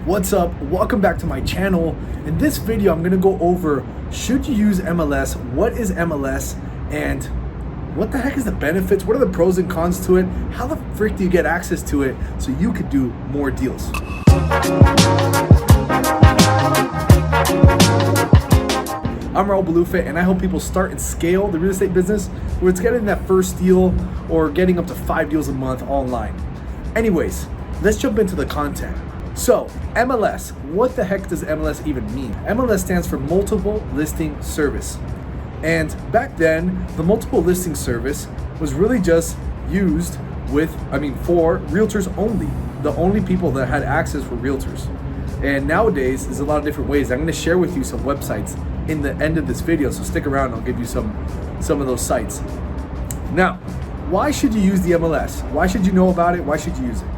What's up? Welcome back to my channel. In this video, I'm gonna go over, should you use MLS? What is MLS? And what the heck is the benefits? What are the pros and cons to it? How the frick do you get access to it so you could do more deals? I'm Raul Balufe, and I help people start and scale the real estate business where it's getting that first deal or getting up to 5 deals a month online. Anyways, let's jump into the content. So, MLS, what the heck does MLS even mean? MLS stands for Multiple Listing Service. And back then, the multiple listing service was really just used for realtors only. The only people that had access were realtors. And nowadays, there's a lot of different ways. I'm gonna share with you some websites in the end of this video, so stick around, I'll give you some of those sites. Now, why should you use the MLS? Why should you know about it? Why should you use it?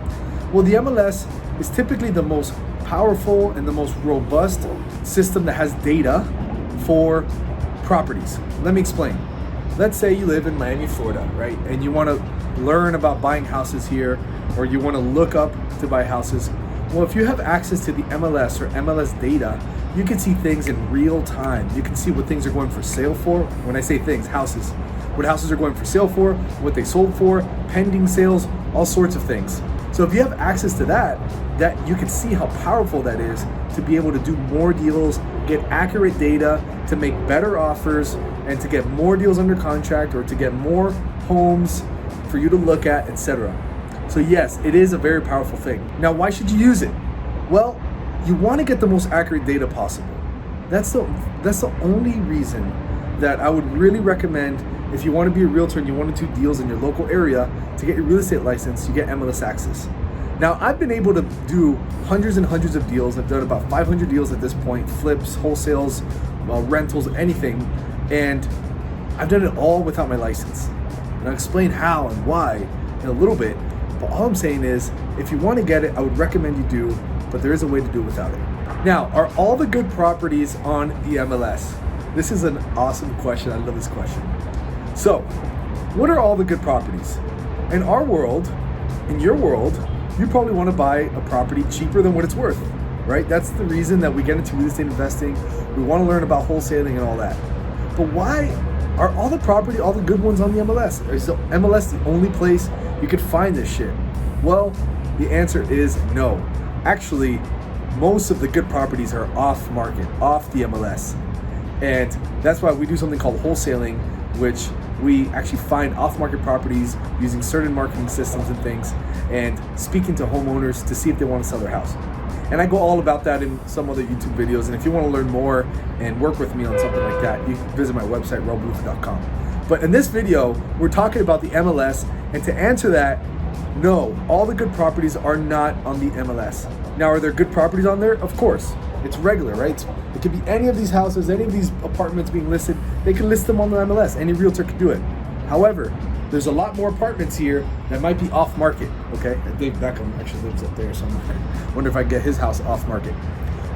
Well, the MLS is typically the most powerful and the most robust system that has data for properties. Let me explain. Let's say you live in Miami, Florida, right? And you want to learn about buying houses here, or you want to look up to buy houses. Well, if you have access to the MLS or MLS data, you can see things in real time. You can see what things are going for sale for. When I say things, houses. What houses are going for sale for, what they sold for, pending sales, all sorts of things. So if you have access to that you can see how powerful that is to be able to do more deals, get accurate data, to make better offers, and to get more deals under contract, or to get more homes for you to look at, etc. So yes, it is a very powerful thing. Now, why should you use it? Well, you want to get the most accurate data possible. That's the only reason that I would really recommend, if you want to be a realtor and you want to do deals in your local area, to get your real estate license, you get MLS access. Now, I've been able to do hundreds and hundreds of deals. I've done about 500 deals at this point, flips, wholesales, rentals, anything. And I've done it all without my license. And I'll explain how and why in a little bit. But all I'm saying is, if you want to get it, I would recommend you do, but there is a way to do it without it. Now, are all the good properties on the MLS? This is an awesome question. I love this question. So, what are all the good properties? In our world, in your world, you probably want to buy a property cheaper than what it's worth, right? That's the reason that we get into real estate investing. We want to learn about wholesaling and all that. But why are all the good ones on the MLS? Is the MLS the only place you could find this shit? Well, the answer is no. Actually, most of the good properties are off market, off the MLS. And that's why we do something called wholesaling, which we actually find off-market properties using certain marketing systems and things, and speaking to homeowners to see if they want to sell their house. And I go all about that in some other YouTube videos. And if you want to learn more and work with me on something like that, you can visit my website, realbluefer.com. But in this video, we're talking about the MLS. And to answer that, no, all the good properties are not on the MLS. Now, are there good properties on there? Of course. It's regular, right? It could be any of these houses, any of these apartments being listed. They can list them on the MLS. Any realtor can do it. However, there's a lot more apartments here that might be off market, okay? Dave Beckham actually lives up there somewhere. Wonder if I can get his house off market.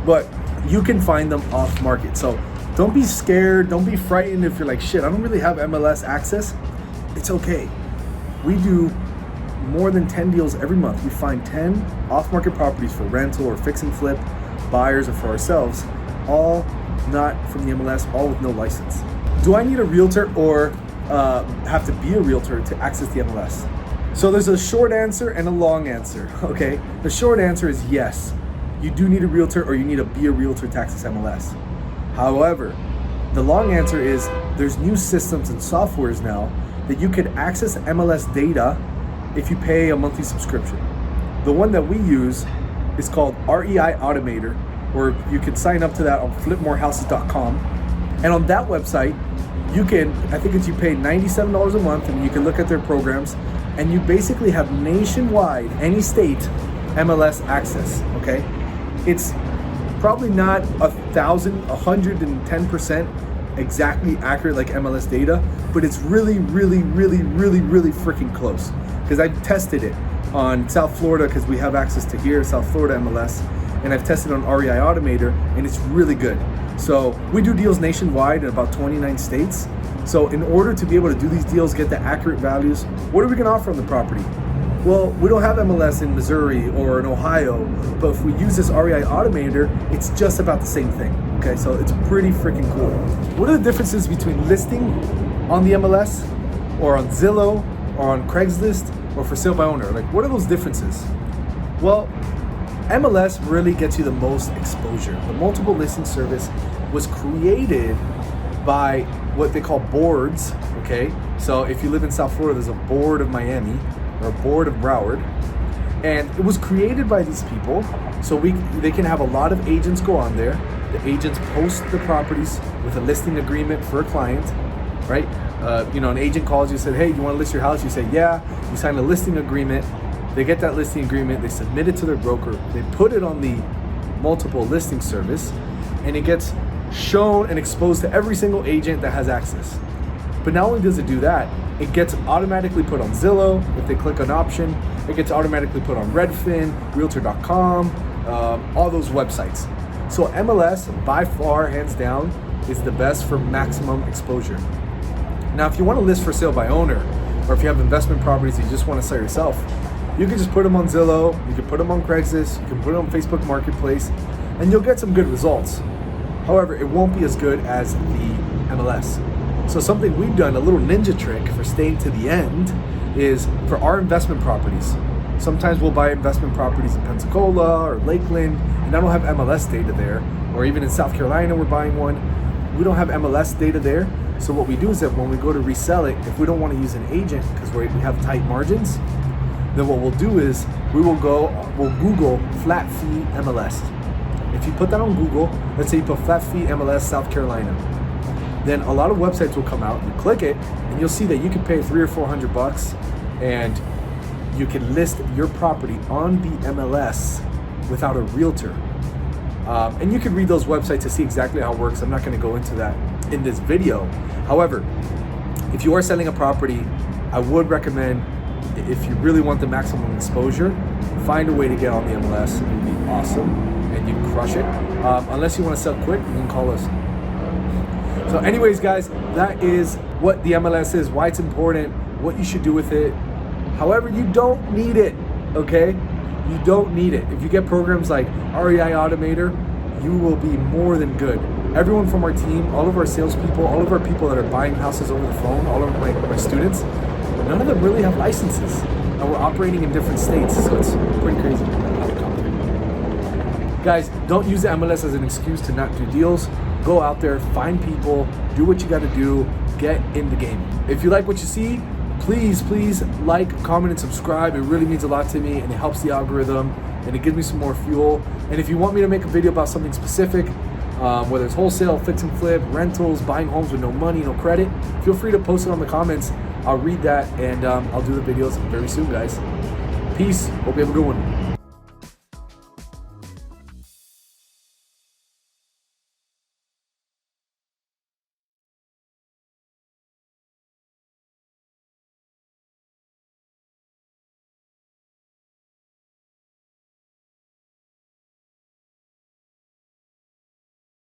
But you can find them off market. So don't be scared. Don't be frightened if you're like, shit, I don't really have MLS access. It's okay. We do more than 10 deals every month. We find 10 off market properties for rental or fix and flip, buyers, or for ourselves, all not from the MLS, all with no license. Do I need a realtor or have to be a realtor to access the MLS? So there's a short answer and a long answer, okay? The short answer is yes, you do need a realtor, or you need to be a realtor to access MLS. However, the long answer is there's new systems and softwares now that you can access MLS data if you pay a monthly subscription. The one that we use is called REI Automator, or you can sign up to that on flipmorehouses.com. And on that website, you can, I think you pay $97 a month, and you can look at their programs, and you basically have nationwide, any state, MLS access, okay? It's probably not 110% exactly accurate like MLS data, but it's really, really, really, really, really freaking close. Because I tested it on South Florida, because we have access to here, South Florida MLS, and I've tested on REI Automator, and it's really good. So we do deals nationwide in about 29 states. So in order to be able to do these deals, get the accurate values, what are we gonna offer on the property? Well, we don't have MLS in Missouri or in Ohio, but if we use this REI Automator, it's just about the same thing. Okay, so it's pretty freaking cool. What are the differences between listing on the MLS or on Zillow or on Craigslist or for sale by owner? Like, what are those differences? Well, MLS really gets you the most exposure. The multiple listing service was created by what they call boards, okay? So if you live in South Florida, there's a board of Miami or a board of Broward. And it was created by these people so they can have a lot of agents go on there. The agents post the properties with a listing agreement for a client, right? An agent calls you and said, hey, you want to list your house? You say, yeah. You sign a listing agreement. They get that listing agreement. They submit it to their broker. They put it on the multiple listing service, and it gets shown and exposed to every single agent that has access. But not only does it do that, it gets automatically put on Zillow. If they click an option, it gets automatically put on Redfin, realtor.com, all those websites. So MLS, by far, hands down, is the best for maximum exposure. Now, if you want to list for sale by owner, or if you have investment properties that you just want to sell yourself, you can just put them on Zillow, you can put them on Craigslist, you can put them on Facebook Marketplace, and you'll get some good results. However, it won't be as good as the MLS. So something we've done, a little ninja trick for staying to the end, is for our investment properties. Sometimes we'll buy investment properties in Pensacola or Lakeland, and I don't have MLS data there. Or even in South Carolina, we're buying one. We don't have MLS data there. So what we do is that when we go to resell it, if we don't want to use an agent because we have tight margins, then what we'll do is we'll Google flat fee MLS. If you put that on Google, let's say you put flat fee MLS South Carolina, then a lot of websites will come out. You click it, and you'll see that you can pay $300 or $400, and you can list your property on the MLS without a realtor. And you can read those websites to see exactly how it works. I'm not going to go into that in this video. However, if you are selling a property, I would recommend, if you really want the maximum exposure, find a way to get on the MLS. It would be awesome, and you can crush it. Unless you want to sell quick, you can call us. So anyways, guys, that is what the MLS is, why it's important, what you should do with it. However, you don't need it, okay? You don't need it. If you get programs like REI Automator, you will be more than good. Everyone from our team, all of our salespeople, all of our people that are buying houses over the phone, all of my students, none of them really have licenses. And we're operating in different states, so it's pretty crazy. Guys, don't use the MLS as an excuse to not do deals. Go out there, find people, do what you gotta do, get in the game. If you like what you see, please like, comment, and subscribe. It really means a lot to me, and it helps the algorithm, and it gives me some more fuel. And if you want me to make a video about something specific, whether it's wholesale, fix and flip, rentals, buying homes with no money, no credit, feel free to post it on the comments. I'll read that, and I'll do the videos very soon, guys. Peace. Hope you have a good one.